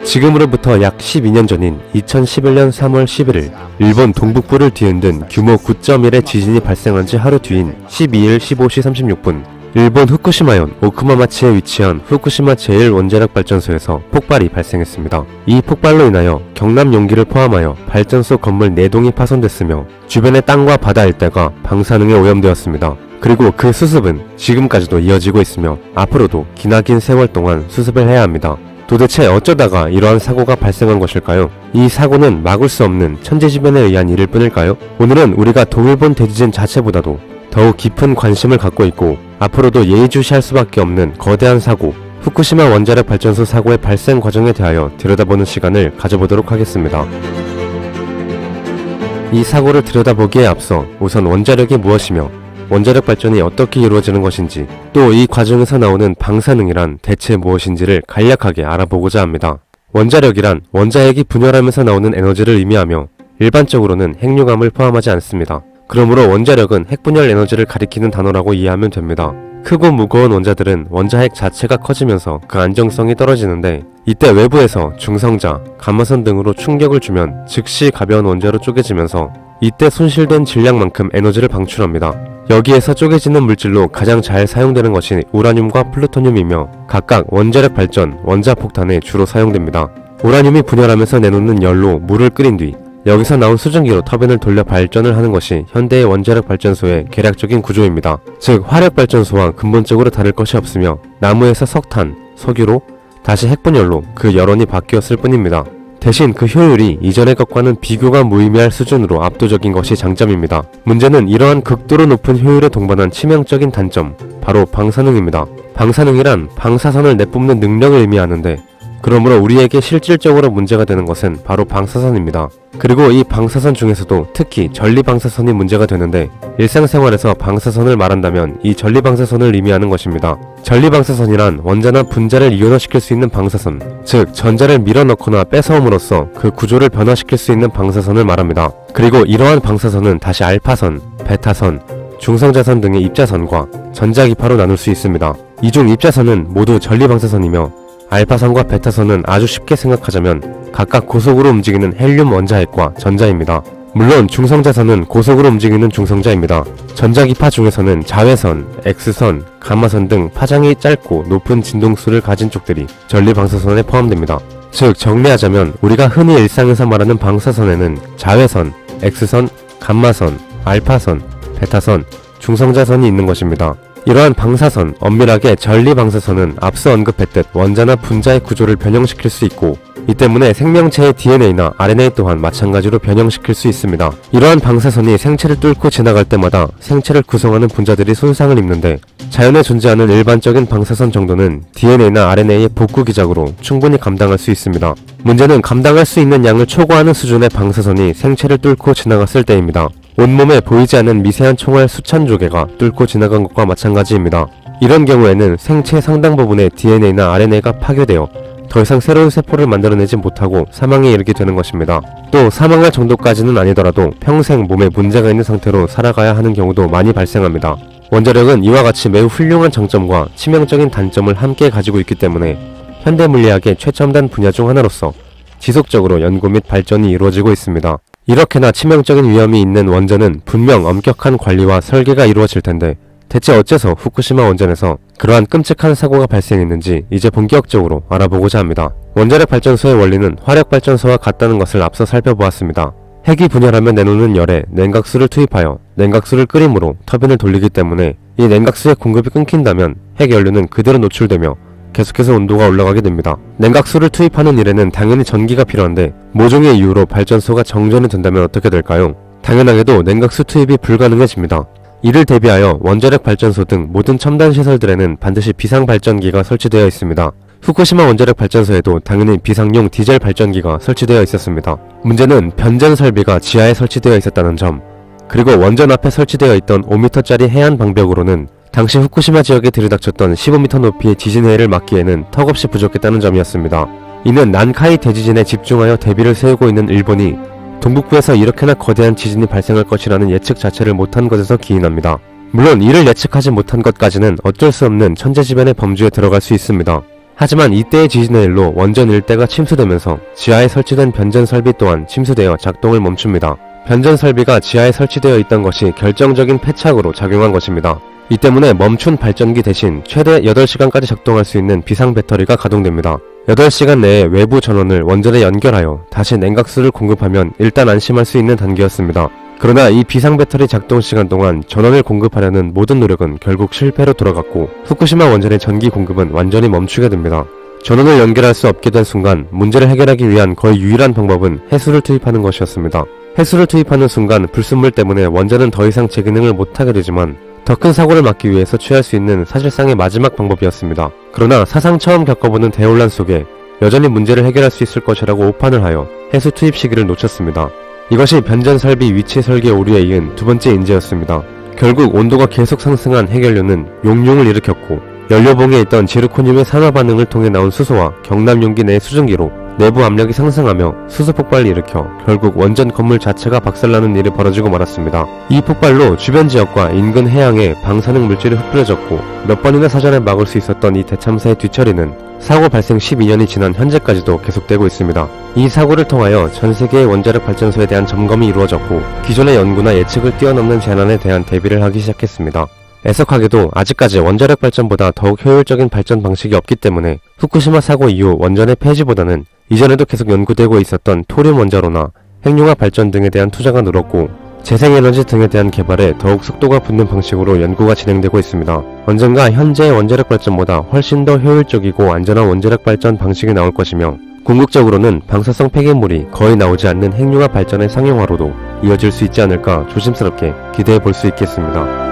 지금으로부터 약 12년 전인 2011년 3월 11일 일본 동북부를 뒤흔든 규모 9.1의 지진이 발생한 지 하루 뒤인 12일 15시 36분 일본 후쿠시마현 오쿠마마치에 위치한 후쿠시마 제1원자력발전소에서 폭발이 발생했습니다. 이 폭발로 인하여 경남 용기를 포함하여 발전소 건물 4동이 파손됐으며 주변의 땅과 바다 일대가 방사능에 오염되었습니다. 그리고 그 수습은 지금까지도 이어지고 있으며 앞으로도 기나긴 세월 동안 수습을 해야 합니다. 도대체 어쩌다가 이러한 사고가 발생한 것일까요? 이 사고는 막을 수 없는 천재지변에 의한 일일 뿐일까요? 오늘은 우리가 동일본 대지진 자체보다도 더욱 깊은 관심을 갖고 있고 앞으로도 예의주시할 수밖에 없는 거대한 사고, 후쿠시마 원자력 발전소 사고의 발생 과정에 대하여 들여다보는 시간을 가져보도록 하겠습니다. 이 사고를 들여다보기에 앞서 우선 원자력이 무엇이며 원자력 발전이 어떻게 이루어지는 것인지, 또 이 과정에서 나오는 방사능이란 대체 무엇인지를 간략하게 알아보고자 합니다. 원자력이란 원자핵이 분열하면서 나오는 에너지를 의미하며 일반적으로는 핵융합을 포함하지 않습니다. 그러므로 원자력은 핵분열 에너지를 가리키는 단어라고 이해하면 됩니다. 크고 무거운 원자들은 원자핵 자체가 커지면서 그 안정성이 떨어지는데, 이때 외부에서 중성자, 가마선 등으로 충격을 주면 즉시 가벼운 원자로 쪼개지면서 이때 손실된 질량만큼 에너지를 방출합니다. 여기에서 쪼개지는 물질로 가장 잘 사용되는 것이 우라늄과 플루토늄이며 각각 원자력 발전, 원자폭탄에 주로 사용됩니다. 우라늄이 분열하면서 내놓는 열로 물을 끓인 뒤 여기서 나온 수증기로 터빈을 돌려 발전을 하는 것이 현대의 원자력 발전소의 계략적인 구조입니다. 즉 화력발전소와 근본적으로 다를 것이 없으며 나무에서 석탄, 석유로 다시 핵분열로 그 여론이 바뀌었을 뿐입니다. 대신 그 효율이 이전의 것과는 비교가 무의미할 수준으로 압도적인 것이 장점입니다. 문제는 이러한 극도로 높은 효율에 동반한 치명적인 단점, 바로 방사능입니다. 방사능이란 방사선을 내뿜는 능력을 의미하는데, 그러므로 우리에게 실질적으로 문제가 되는 것은 바로 방사선입니다. 그리고 이 방사선 중에서도 특히 전리방사선이 문제가 되는데, 일상생활에서 방사선을 말한다면 이 전리방사선을 의미하는 것입니다. 전리방사선이란 원자나 분자를 이온화시킬 수 있는 방사선, 즉 전자를 밀어넣거나 뺏어옴으로써 그 구조를 변화시킬 수 있는 방사선을 말합니다. 그리고 이러한 방사선은 다시 알파선, 베타선, 중성자선 등의 입자선과 전자기파로 나눌 수 있습니다. 이 중 입자선은 모두 전리방사선이며 알파선과 베타선은 아주 쉽게 생각하자면 각각 고속으로 움직이는 헬륨 원자핵과 전자입니다. 물론 중성자선은 고속으로 움직이는 중성자입니다. 전자기파 중에서는 자외선, X선, 가마선 등 파장이 짧고 높은 진동수를 가진 쪽들이 전리방사선에 포함됩니다. 즉 정리하자면 우리가 흔히 일상에서 말하는 방사선에는 자외선, X선, 감마선, 알파선, 베타선, 중성자선이 있는 것입니다. 이러한 방사선, 엄밀하게 전리방사선은 앞서 언급했듯 원자나 분자의 구조를 변형시킬 수 있고, 이 때문에 생명체의 DNA나 RNA 또한 마찬가지로 변형시킬 수 있습니다. 이러한 방사선이 생체를 뚫고 지나갈 때마다 생체를 구성하는 분자들이 손상을 입는데, 자연에 존재하는 일반적인 방사선 정도는 DNA나 RNA의 복구 기작으로 충분히 감당할 수 있습니다. 문제는 감당할 수 있는 양을 초과하는 수준의 방사선이 생체를 뚫고 지나갔을 때입니다. 온몸에 보이지 않는 미세한 총알 수천 조개가 뚫고 지나간 것과 마찬가지입니다. 이런 경우에는 생체 상당 부분의 DNA나 RNA가 파괴되어 더 이상 새로운 세포를 만들어내지 못하고 사망에 이르게 되는 것입니다. 또 사망할 정도까지는 아니더라도 평생 몸에 문제가 있는 상태로 살아가야 하는 경우도 많이 발생합니다. 원자력은 이와 같이 매우 훌륭한 장점과 치명적인 단점을 함께 가지고 있기 때문에 현대물리학의 최첨단 분야 중 하나로서 지속적으로 연구 및 발전이 이루어지고 있습니다. 이렇게나 치명적인 위험이 있는 원전은 분명 엄격한 관리와 설계가 이루어질 텐데, 대체 어째서 후쿠시마 원전에서 그러한 끔찍한 사고가 발생했는지 이제 본격적으로 알아보고자 합니다. 원자력 발전소의 원리는 화력 발전소와 같다는 것을 앞서 살펴보았습니다. 핵이 분열하면 내놓는 열에 냉각수를 투입하여 냉각수를 끓임으로 터빈을 돌리기 때문에 이 냉각수의 공급이 끊긴다면 핵연료는 그대로 노출되며 계속해서 온도가 올라가게 됩니다. 냉각수를 투입하는 일에는 당연히 전기가 필요한데, 모종의 이유로 발전소가 정전이 된다면 어떻게 될까요? 당연하게도 냉각수 투입이 불가능해집니다. 이를 대비하여 원자력 발전소 등 모든 첨단 시설들에는 반드시 비상발전기가 설치되어 있습니다. 후쿠시마 원자력 발전소에도 당연히 비상용 디젤 발전기가 설치되어 있었습니다. 문제는 변전 설비가 지하에 설치되어 있었다는 점, 그리고 원전 앞에 설치되어 있던 5m짜리 해안 방벽으로는 당시 후쿠시마 지역에 들이닥쳤던 15m 높이의 지진해를 막기에는 턱없이 부족했다는 점이었습니다. 이는 난카이 대지진에 집중하여 대비를 세우고 있는 일본이 동북부에서 이렇게나 거대한 지진이 발생할 것이라는 예측 자체를 못한 것에서 기인합니다. 물론 이를 예측하지 못한 것까지는 어쩔 수 없는 천재지변의 범주에 들어갈 수 있습니다. 하지만 이때의 지진의 일로 원전 일대가 침수되면서 지하에 설치된 변전 설비 또한 침수되어 작동을 멈춥니다. 변전 설비가 지하에 설치되어 있던 것이 결정적인 패착으로 작용한 것입니다. 이 때문에 멈춘 발전기 대신 최대 8시간까지 작동할 수 있는 비상 배터리가 가동됩니다. 8시간 내에 외부 전원을 원전에 연결하여 다시 냉각수를 공급하면 일단 안심할 수 있는 단계였습니다. 그러나 이 비상 배터리 작동 시간 동안 전원을 공급하려는 모든 노력은 결국 실패로 돌아갔고 후쿠시마 원전의 전기 공급은 완전히 멈추게 됩니다. 전원을 연결할 수 없게 된 순간 문제를 해결하기 위한 거의 유일한 방법은 해수를 투입하는 것이었습니다. 해수를 투입하는 순간 불순물 때문에 원전은 더 이상 제 기능을 못하게 되지만 더 큰 사고를 막기 위해서 취할 수 있는 사실상의 마지막 방법이었습니다. 그러나 사상 처음 겪어보는 대혼란 속에 여전히 문제를 해결할 수 있을 것이라고 오판을 하여 해수 투입 시기를 놓쳤습니다. 이것이 변전 설비 위치 설계 오류에 이은 두 번째 인재였습니다. 결국 온도가 계속 상승한 해결료는 용융을 일으켰고 연료봉에 있던 지르코늄의 산화 반응을 통해 나온 수소와 경남 용기 내 수증기로 내부 압력이 상승하며 수소 폭발을 일으켜 결국 원전 건물 자체가 박살나는 일이 벌어지고 말았습니다. 이 폭발로 주변 지역과 인근 해양에 방사능 물질이 흩뿌려졌고 몇 번이나 사전에 막을 수 있었던 이 대참사의 뒤처리는 사고 발생 12년이 지난 현재까지도 계속되고 있습니다. 이 사고를 통하여 전 세계의 원자력 발전소에 대한 점검이 이루어졌고 기존의 연구나 예측을 뛰어넘는 재난에 대한 대비를 하기 시작했습니다. 애석하게도 아직까지 원자력 발전보다 더욱 효율적인 발전 방식이 없기 때문에 후쿠시마 사고 이후 원전의 폐지보다는 이전에도 계속 연구되고 있었던 토륨 원자로나 핵융합 발전 등에 대한 투자가 늘었고 재생에너지 등에 대한 개발에 더욱 속도가 붙는 방식으로 연구가 진행되고 있습니다. 언젠가 현재의 원자력 발전보다 훨씬 더 효율적이고 안전한 원자력 발전 방식이 나올 것이며 궁극적으로는 방사성 폐기물이 거의 나오지 않는 핵융합 발전의 상용화로도 이어질 수 있지 않을까 조심스럽게 기대해 볼 수 있겠습니다.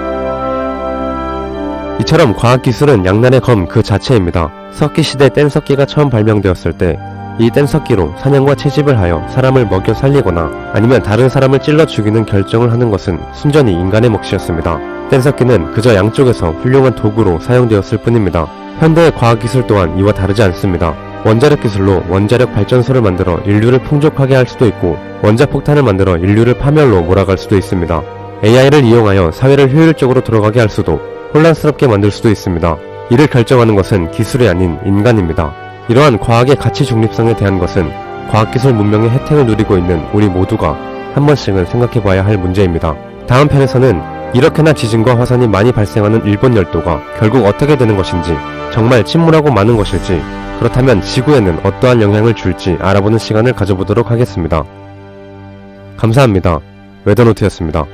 이처럼 과학기술은 양날의 검 그 자체입니다. 석기시대 뗀석기가 처음 발명되었을 때 이 뗀석기로 사냥과 채집을 하여 사람을 먹여 살리거나 아니면 다른 사람을 찔러 죽이는 결정을 하는 것은 순전히 인간의 몫이었습니다. 뗀석기는 그저 양쪽에서 훌륭한 도구로 사용되었을 뿐입니다. 현대의 과학기술 또한 이와 다르지 않습니다. 원자력 기술로 원자력 발전소를 만들어 인류를 풍족하게 할 수도 있고 원자폭탄을 만들어 인류를 파멸로 몰아갈 수도 있습니다. AI를 이용하여 사회를 효율적으로 돌아가게 할 수도 혼란스럽게 만들 수도 있습니다. 이를 결정하는 것은 기술이 아닌 인간입니다. 이러한 과학의 가치 중립성에 대한 것은 과학기술 문명의 혜택을 누리고 있는 우리 모두가 한 번씩은 생각해봐야 할 문제입니다. 다음 편에서는 이렇게나 지진과 화산이 많이 발생하는 일본 열도가 결국 어떻게 되는 것인지, 정말 침몰하고 마는 것일지, 그렇다면 지구에는 어떠한 영향을 줄지 알아보는 시간을 가져보도록 하겠습니다. 감사합니다. 웨더노트였습니다.